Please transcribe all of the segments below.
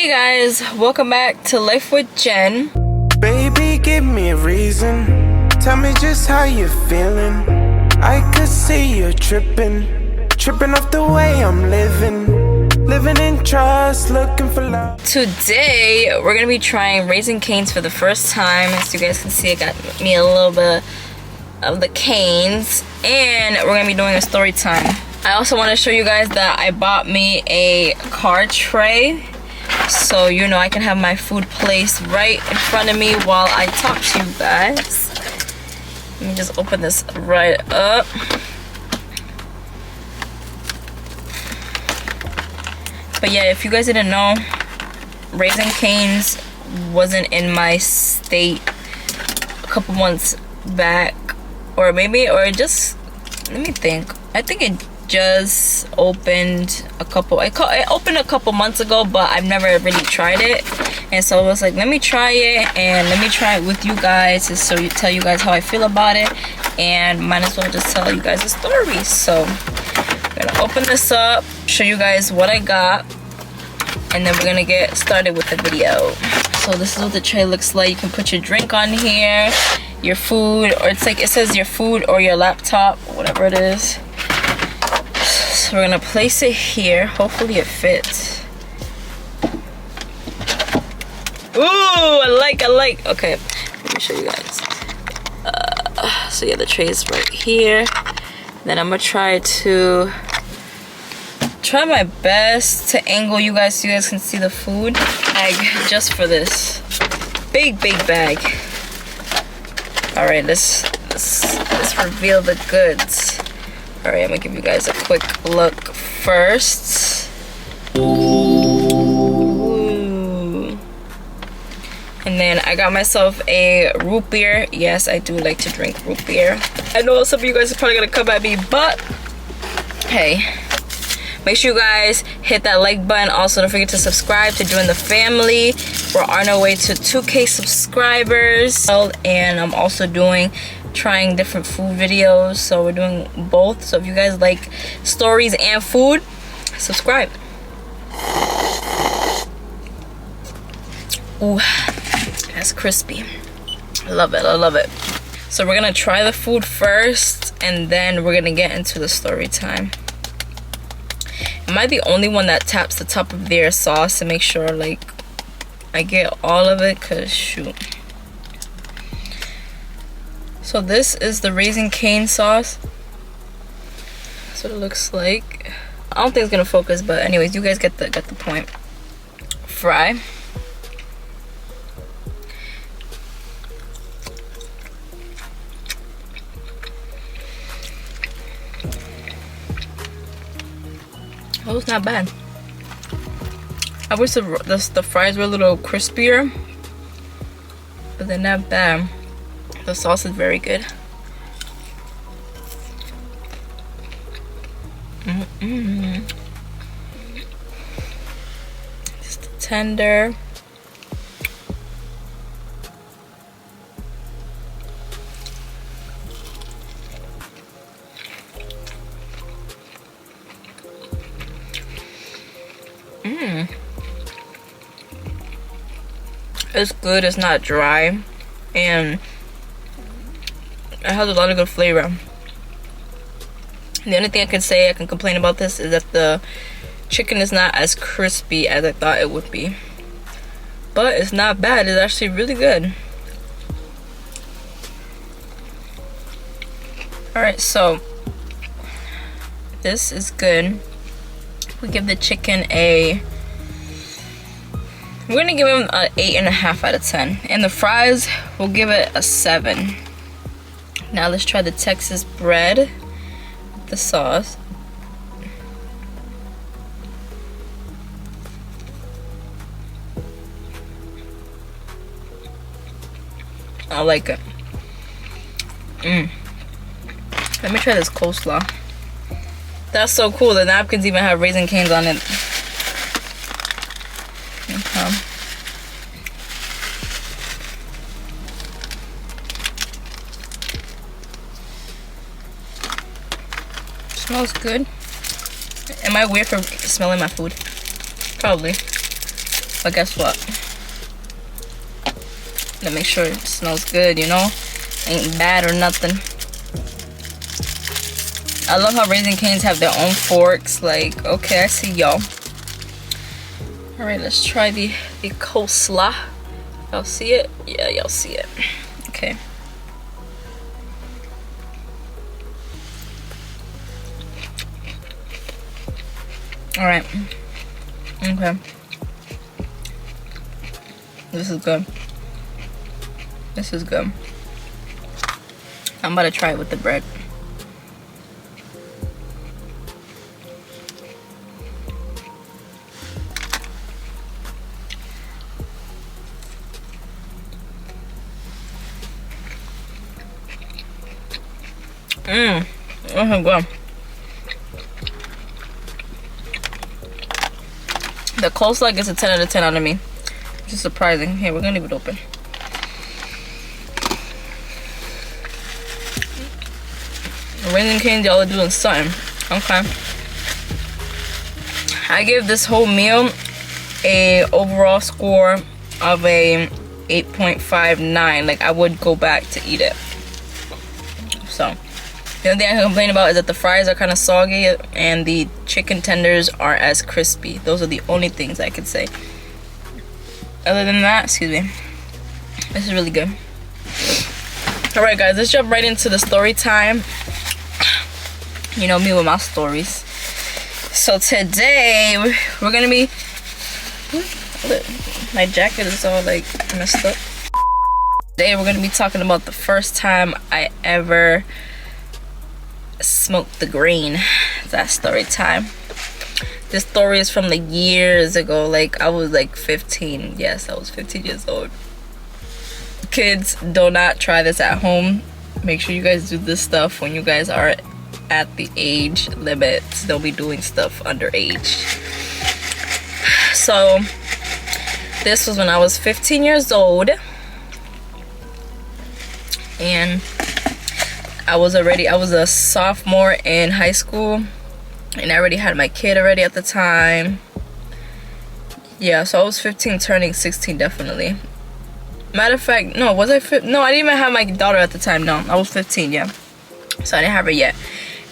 Hey guys, welcome back to Life with Jen. Baby, give me a reason. Tell me just how you're feeling. I could see you're tripping off the way I'm living in trust, looking for love. Today, we're gonna be trying Raising Cane's for the first time. As you guys can see, I got me a little bit of the canes, and we're gonna be doing a story time. I also want to show you guys that I bought me a card tray, so you know I can have my food placed right in front of me while I talk to you guys. Let me just open this right up. But yeah, if you guys didn't know, Raising Cane's wasn't in my state a couple months back, or just, let me think. I think it just opened it opened a couple months ago, but I've never really tried it, and so I was like, let me try it, and let me try it with you guys, just so tell you guys how I feel about it, and might as well just tell you guys a story. So I'm gonna open this up, show you guys what I got, and then we're gonna get started with the video. So this is what the tray looks like. You can put your drink on here, your food, or it's like it says your food or your laptop, whatever it is. So we're gonna place it here. Hopefully it fits. Ooh, I like. Okay, let me show you guys. So yeah, the tray is right here. Then I'm gonna try my best to angle you guys so you guys can see the food bag just for this big bag. All right, let's reveal the goods. All right, I'm gonna give you guys a quick look first. Ooh. And then I got myself a root beer. Yes, I do like to drink root beer. I know some of you guys are probably gonna come at me, but hey, make sure you guys hit that like button. Also, don't forget to subscribe to join the family. We're on our way to 2K subscribers. And I'm also trying different food videos, so we're doing both. So if you guys like stories and food, subscribe. Ooh, that's crispy. I love it. So we're gonna try the food first, and then we're gonna get into the story time. Am I the only one that taps the top of their sauce to make sure like I get all of it? Cause shoot. So this is the Raising Cane sauce. That's what it looks like. I don't think it's gonna focus, but anyways, you guys get the point. Fry. Oh, it's not bad. I wish the fries were a little crispier, but they're not bad. The sauce is very good. Just tender. It's good. It's not dry, and it has a lot of good flavor. The only thing I can complain about this is that the chicken is not as crispy as I thought it would be, but it's not bad. It's actually really good. All right, so this is good. We give the chicken we're gonna give him an 8.5 out of 10, and the fries, we'll give it a 7. Now let's try the Texas bread with the sauce. I like it. Let me try this coleslaw. That's so cool. The napkins even have Raising Cane's on it. Smells good. Am I weird for smelling my food? Probably. But guess what? To make sure it smells good, you know? Ain't bad or nothing. I love how Raising Cane's have their own forks. Like, okay, I see y'all. Alright, let's try the coleslaw. Y'all see it? Yeah, y'all see it. Okay. Alright. Okay. This is good. This is good. I'm about to try it with the bread. This is good. The coleslaw gets a 10 out of 10 out of me, which is surprising. Here, we're gonna leave it open. Raising Cane's, y'all are doing something. Okay. I give this whole meal a overall score of a 8.59. Like, I would go back to eat it. So, the only thing I can complain about is that the fries are kind of soggy and the chicken tenders aren't as crispy. Those are the only things I could say. Other than that, excuse me, this is really good. Alright guys, let's jump right into the story time. You know me with my stories. So today, we're gonna be... My jacket is all like messed up. Today we're gonna be talking about the first time I ever smoked the green. That's story time. This story is from like years ago. Like I was like 15. Yes, I was 15 years old. Kids, do not try this at home. Make sure you guys do this stuff when you guys are at the age limits. Don't be doing stuff underage. So this was when I was 15 years old, and I was a sophomore in high school, and I already had my kid already at the time. Yeah, so I was 15 turning 16 definitely. Matter of fact, no, was I 15? No, I didn't even have my daughter at the time. No, I was 15, yeah. So I didn't have her yet.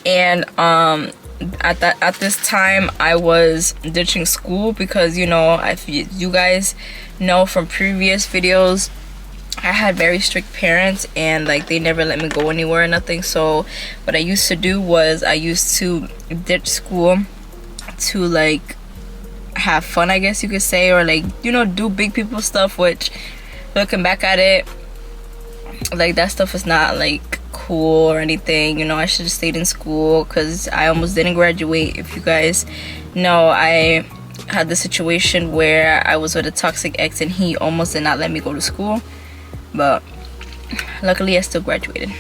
And at this time I was ditching school because, you know, if you guys know from previous videos, I had very strict parents and like they never let me go anywhere or nothing. So what I used to do was I used to ditch school to like have fun, I guess you could say, or like, you know, do big people stuff, which looking back at it, like that stuff is not like cool or anything. You know, I should have stayed in school because I almost didn't graduate. If you guys know, I had the situation where I was with a toxic ex and he almost did not let me go to school, but luckily I still graduated.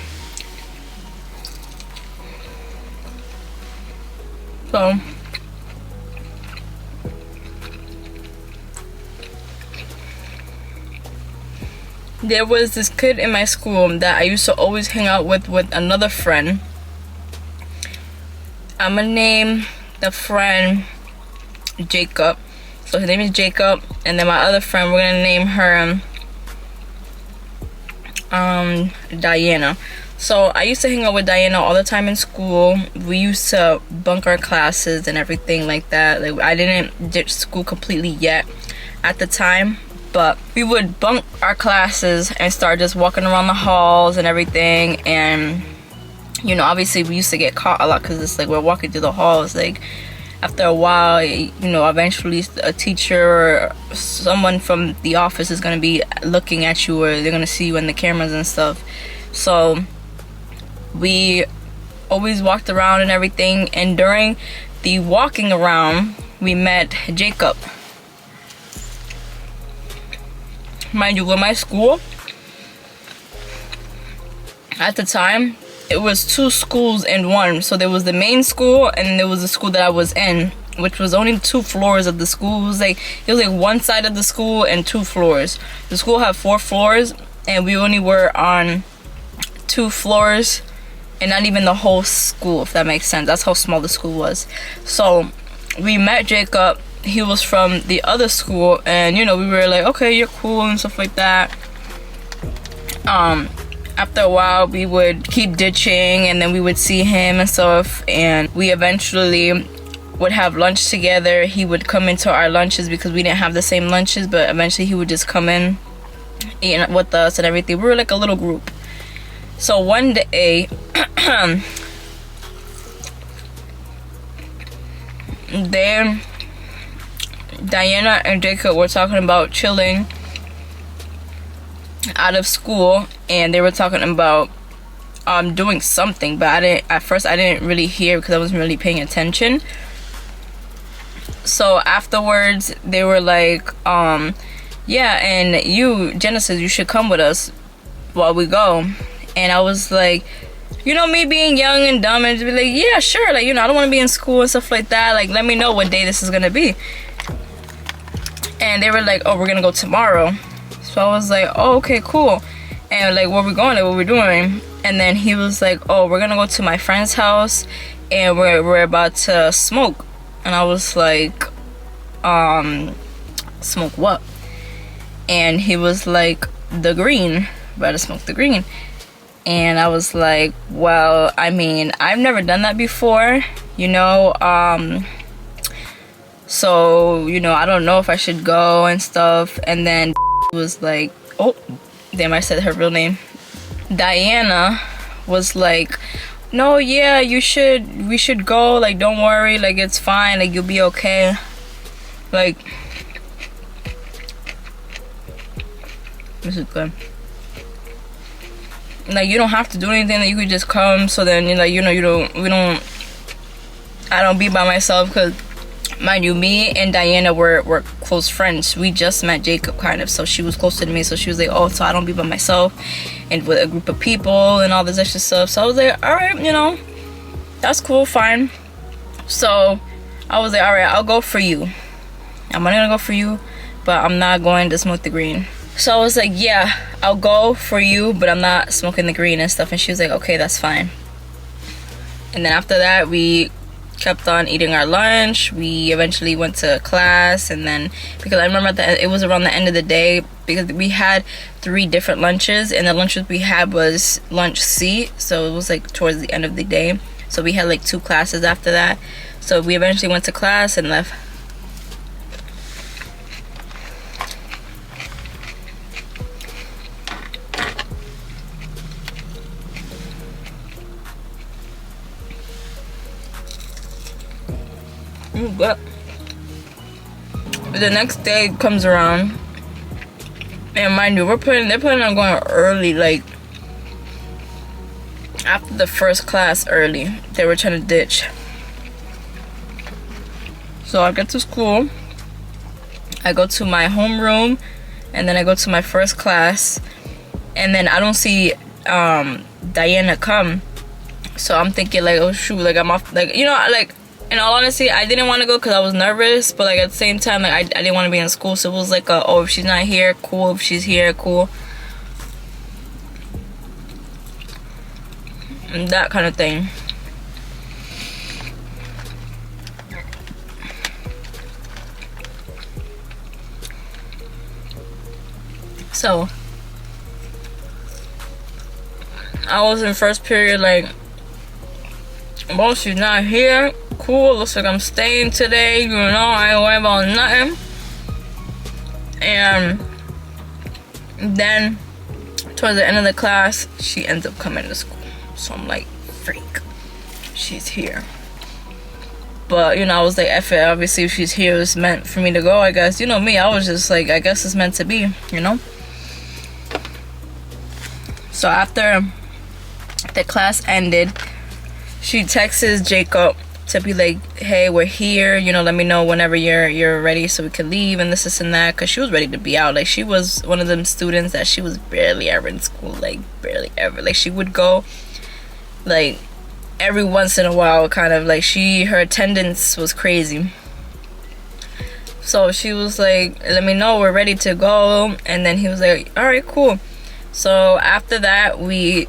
So there was this kid in my school that I used to always hang out with another friend. I'm gonna name the friend Jacob. So his name is Jacob, and then my other friend, we're gonna name her Diana. So I used to hang out with Diana all the time in school. We used to bunk our classes and everything like that. Like, I didn't ditch school completely yet at the time, but we would bunk our classes and start just walking around the halls and everything. And you know, obviously we used to get caught a lot because it's like we're walking through the halls. Like after a while, you know, eventually a teacher or someone from the office is going to be looking at you, or they're going to see you in the cameras and stuff. So we always walked around and everything, and during the walking around we met Jacob. Mind you, with my school at the time, it was 2 schools in one. So there was the main school and there was the school that I was in, which was only 2 floors of the school. It was like one side of the school and 2 floors. The school had 4 floors and we only were on 2 floors, and not even the whole school, if that makes sense. That's how small the school was. So we met Jacob he was from the other school, and you know, we were like, okay, you're cool and stuff like that. After a while, we would keep ditching, and then we would see him and stuff, and we eventually would have lunch together. He would come into our lunches because we didn't have the same lunches, but eventually he would just come in, eating with us and everything. We were like a little group. So one day, then Diana and Jacob were talking about chilling out of school, and they were talking about doing something, but at first I didn't really hear because I wasn't really paying attention. So afterwards they were like, yeah, and you, Genesis, you should come with us while we go. And I was like, you know, me being young and dumb, and to be like, yeah, sure, like, you know, I don't want to be in school and stuff like that, like, let me know what day this is gonna be. And they were like, oh, we're gonna go tomorrow. So I was like, oh, okay, cool. And like, where we going, like, what we doing? And then he was like, oh, we're gonna go to my friend's house, and we're about to smoke. And I was like, smoke what? And he was like, the green, about to smoke the green. And I was like, well, I mean, I've never done that before, you know, so, you know, I don't know if I should go and stuff. And then was like, oh, damn, I said her real name. Diana was like, no, yeah, we should go, like, don't worry, like, it's fine, like, you'll be okay. Like, this is good. Like, you don't have to do anything, like, you could just come. So then, like, you know, I don't be by myself, because mind you, me and Diana were close friends. We just met Jacob, kind of, so she was closer to me, so she was like, oh, so I don't be by myself and with a group of people and all this extra stuff. So I was like, all right, you know, that's cool, fine. So I was like, all right, I'll go for you. I'm gonna go for you, but I'm not going to smoke the green. So I was like, yeah, I'll go for you, but I'm not smoking the green and stuff. And she was like, okay, that's fine. And then after that, we kept on eating our lunch. We eventually went to class, and then, because I remember that it was around the end of the day, because we had 3 different lunches, and the lunches we had was lunch C, so it was like towards the end of the day. So we had like 2 classes after that. So we eventually went to class and left. But the next day comes around, and mind you, they're planning on going early, like after the first class early. They were trying to ditch. So I get to school, I go to my homeroom, and then I go to my first class, and then I don't see Diana come. So I'm thinking like, oh shoot, like I'm off, like, you know, like, in all honesty, I didn't want to go because I was nervous, but like at the same time, like I didn't want to be in school. So it was like, oh, if she's not here, cool. If she's here, cool. And that kind of thing. So I was in first period, like, well, she's not here, cool, looks like I'm staying today, you know, I ain't worried about nothing. And then towards the end of the class, she ends up coming to school. So I'm like, freak, she's here. But, you know, I was like, F it, obviously if she's here, it's meant for me to go, I guess. You know me, I was just like, I guess it's meant to be, you know. So after the class ended, she texts Jacob to be like, hey, we're here, you know, let me know whenever you're ready so we can leave and this and that, because she was ready to be out. Like, she was one of them students that she was barely ever in school, like barely ever. Like, she would go like every once in a while, kind of like, her attendance was crazy. So she was like, let me know, we're ready to go. And then he was like, all right, cool. So after that, we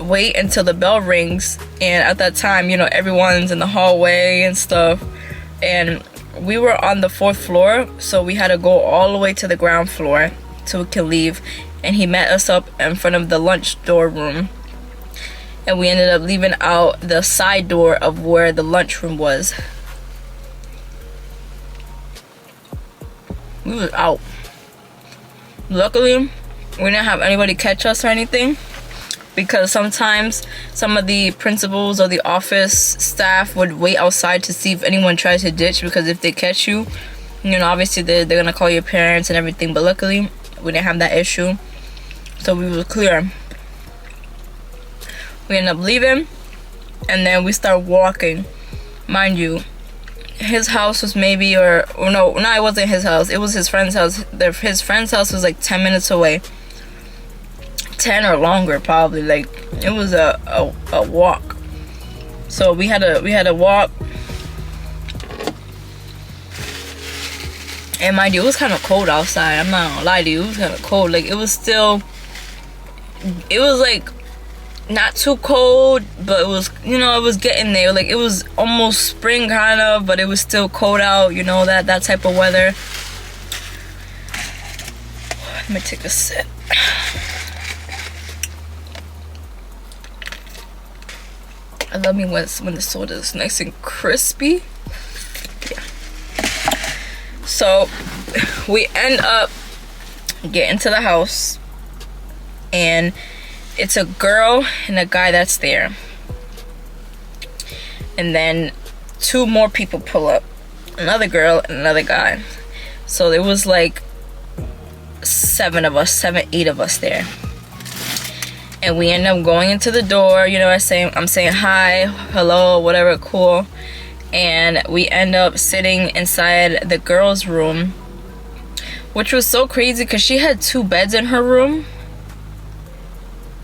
wait until the bell rings, and at that time, you know, everyone's in the hallway and stuff, and we were on the 4th floor, so we had to go all the way to the ground floor so we could leave. And he met us up in front of the lunch door room, and we ended up leaving out the side door of where the lunchroom was. We was out. Luckily, we didn't have anybody catch us or anything, because sometimes some of the principals or the office staff would wait outside to see if anyone tries to ditch, because if they catch you, you know, obviously they're gonna call your parents and everything. But luckily, we didn't have that issue, so we were clear. We ended up leaving, and then we start walking. Mind you, his house was maybe, or no, it wasn't his house. It was his friend's house. His friend's house was like 10 minutes away. 10 or longer, probably. Like, it was a walk. So we had to walk. And mind you, it was kind of cold outside. I'm not gonna lie to you, it was kind of cold. Like, it was like not too cold, but it was, you know, it was getting there. Like, it was almost spring kind of, but it was still cold out, you know, that type of weather. Let me take a sip. I love me when the soda is nice and crispy. Yeah. So we end up getting to the house, and it's a girl and a guy that's there, and then 2 more people pull up, another girl and another guy. So there was like 8 of us there. And we end up going into the door, you know, I'm saying hi, hello, whatever, cool. And we end up sitting inside the girl's room, which was so crazy because she had 2 beds in her room.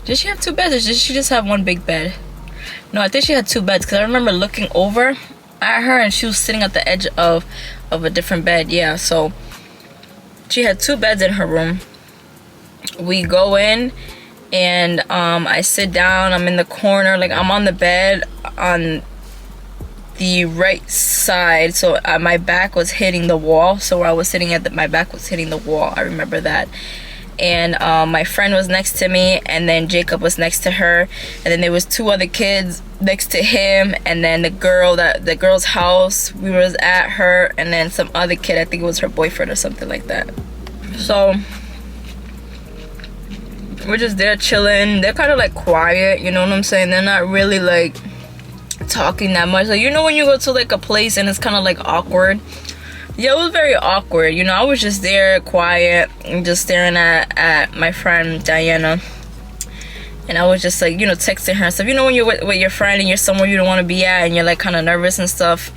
Did she have 2 beds, or did she just have one big bed? No, I think she had 2 beds, because I remember looking over at her and she was sitting at the edge of a different bed. Yeah, so she had 2 beds in her room. We go in, and I sit down. I'm in the corner, like I'm on the bed on the right side, so my back was hitting the wall. So where I was sitting at, my back was hitting the wall. I remember that. And my friend was next to me, and then Jacob was next to her, and then there was 2 other kids next to him, and then the girl's house, we was at her, and then some other kid, I think it was her boyfriend or something like that. So we're just there chilling. They're kind of like quiet, you know what I'm saying? They're not really like talking that much. Like, you know when you go to like a place and it's kind of like awkward? Yeah, it was very awkward. You know, I was just there quiet and just staring at my friend Diana. And I was just like, you know, texting her and stuff. You know when you're with your friend and you're somewhere you don't want to be at and you're like kind of nervous and stuff,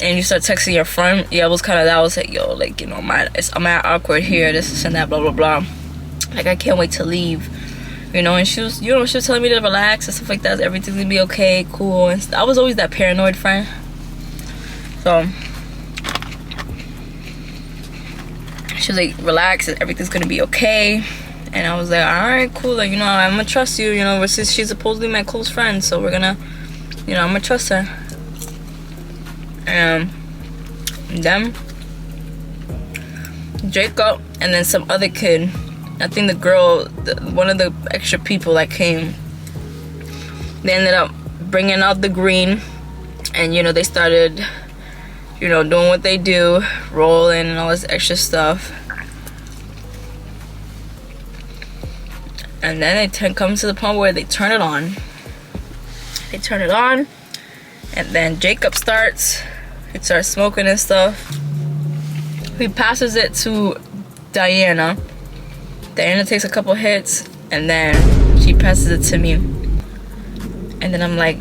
and you start texting your friend? Yeah, it was kind of that. I was like, yo, like, you know, I'm at awkward here, this and that, blah, blah, blah. Like, I can't wait to leave. You know, and she was telling me to relax and stuff like that. Everything's gonna be okay, cool. And I was always that paranoid friend. So she was like, relax, everything's gonna be okay. And I was like, alright, cool, like, you know, I'm gonna trust you, you know, she's supposedly my close friend, so we're gonna, you know, I'm gonna trust her. And then Jacob and then some other kid, I think the girl, one of the extra people that came, they ended up bringing out the green, and, you know, they started, you know, doing what they do, rolling and all this extra stuff. And then it comes to the point where they turn it on. They turn it on, and then Jacob starts. He starts smoking and stuff. He passes it to Diana. Diana takes a couple hits, and then she passes it to me. And then I'm like,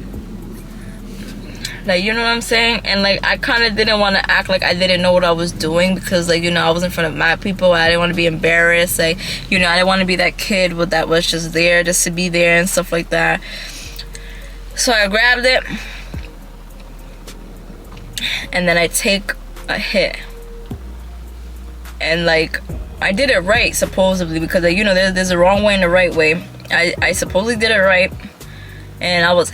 you know what I'm saying? And like, I kind of didn't want to act like I didn't know what I was doing, because, like, you know, I was in front of mad people. I didn't want to be embarrassed. Like, you know, I didn't want to be that kid that was just there just to be there and stuff like that. So I grabbed it, and then I take a hit, and like, I did it right, supposedly, because, like, you know, there's a wrong way and a right way. I supposedly did it right, and I was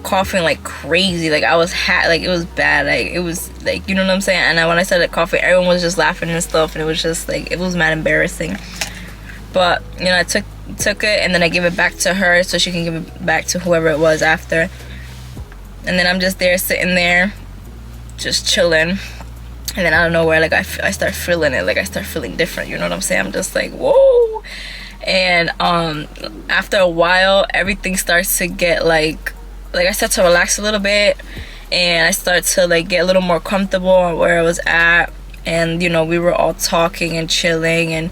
coughing like crazy. Like I was like it was bad. Like it was like, you know what I'm saying? And when I started coughing, everyone was just laughing and stuff, and it was just like, it was mad embarrassing. But you know, I took it, and then I gave it back to her so she can give it back to whoever it was after. And then I'm just there sitting there just chilling, and then out of nowhere, like I start feeling it. Like I start feeling different, you know what I'm saying? I'm just like, whoa. And after a while, everything starts to get like I start to relax a little bit, and I start to like get a little more comfortable on where I was at. And you know, we were all talking and chilling, and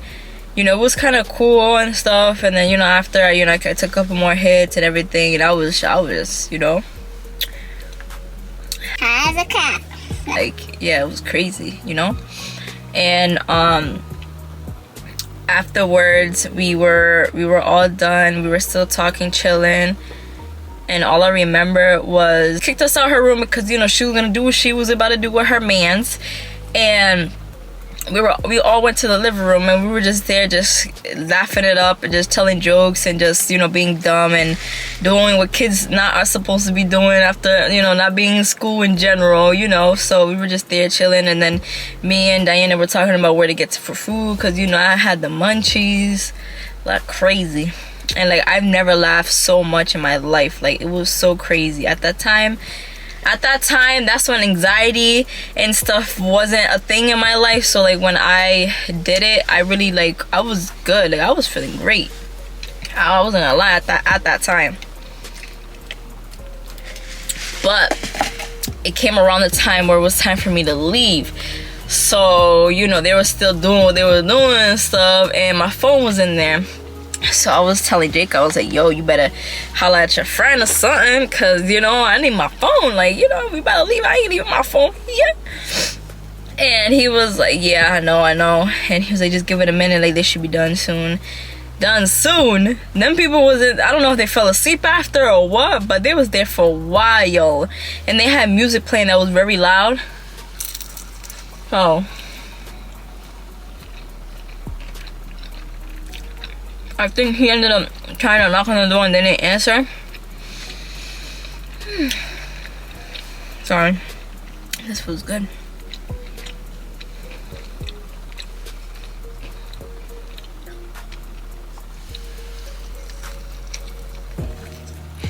you know, it was kind of cool and stuff. And then, you know, after, you know, I took a couple more hits and everything, and I was you know, high as a cat. like, yeah, it was crazy, you know. And afterwards, we were all done. We were still talking, chilling, and all I remember was kicked us out her room because, you know, she was gonna do what she was about to do with her mans. And we all went to the living room, and we were just there just laughing it up and just telling jokes and just, you know, being dumb and doing what kids not are supposed to be doing after, you know, not being in school in general, you know. So we were just there chilling, and then me and Diana were talking about where to get for food because, you know, I had the munchies like crazy. And like I've never laughed so much in my life. Like it was so crazy at that time. That's when anxiety and stuff wasn't a thing in my life. So like when I did it, I really like, I was good. Like I was feeling great. I wasn't gonna lie at that time. But it came around the time where it was time for me to leave. So, you know, they were still doing what they were doing and stuff, and my phone was in there. So I was telling Jake, I was like, yo, you better holla at your friend or something, because, you know, I need my phone. Like, you know, we better leave. I ain't leaving my phone here. And he was like, yeah, I know. And he was like, just give it a minute. Like, they should be done soon. Done soon? Them people wasn't, I don't know if they fell asleep after or what, but they was there for a while. And they had music playing that was very loud. Oh. I think he ended up trying to knock on the door and they didn't answer. Sorry. This feels good.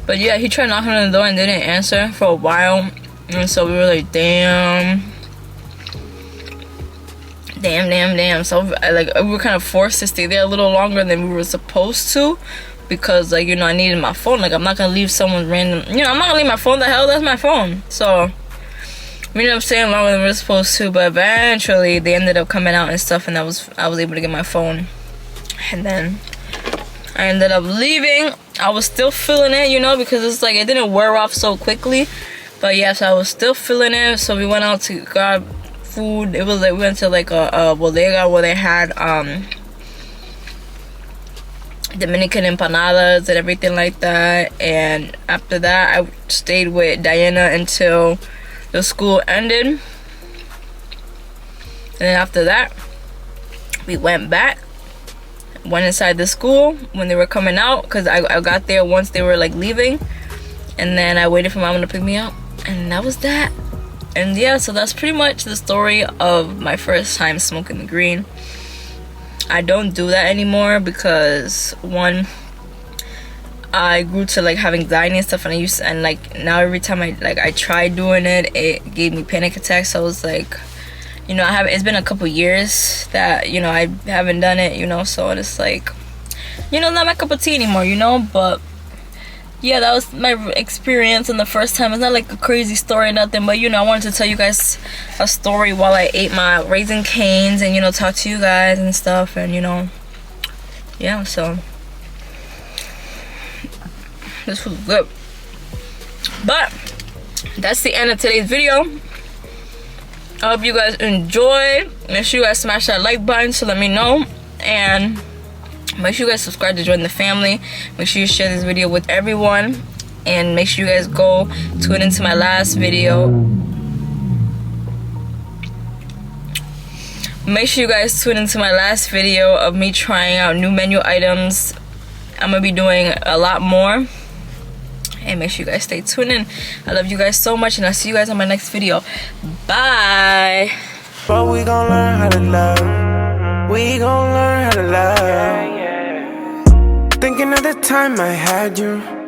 But yeah, he tried knocking on the door and they didn't answer for a while. And so we were like, damn. So like we were kind of forced to stay there a little longer than we were supposed to, because like, you know, I needed my phone. Like I'm not gonna leave someone random, you know, I'm not gonna leave my phone. The hell, that's my phone. So we ended up staying longer than we were supposed to, but eventually they ended up coming out and stuff, and I was able to get my phone. And then I ended up leaving. I was still feeling it, you know, because it's like it didn't wear off so quickly. But yeah, so I was still feeling it. So we went out to grab food. It was like we went to like a bodega where they had Dominican empanadas and everything like that. And after that, I stayed with Diana until the school ended. And then after that, we went inside the school when they were coming out, because I got there once they were like leaving, and then I waited for mom to pick me up, and that was that. And yeah, so that's pretty much the story of my first time smoking the green. I don't do that anymore because, one, I grew to like have anxiety and stuff, and like now every time I try doing it, it gave me panic attacks. So I was like, you know, it's been a couple years that, you know, I haven't done it, you know, so it's like, you know, not my cup of tea anymore, you know. But yeah, that was my experience in the first time. It's not like a crazy story or nothing, but you know, I wanted to tell you guys a story while I ate my Raising Cane's, and you know, talk to you guys and stuff. And you know, yeah, so this was good. But that's the end of today's video. I hope you guys enjoyed. Make sure you guys smash that like button to let me know, and make sure you guys subscribe to join the family. Make sure you share this video with everyone, and make sure you guys go tune into my last video. Make sure you guys tune into my last video of me trying out new menu items. I'm gonna be doing a lot more, and make sure you guys stay tuned in. I love you guys so much, and I'll see you guys on my next video. Bye. But we gon' learn how to love. We gon' learn how to love. Thinking of the time I had you.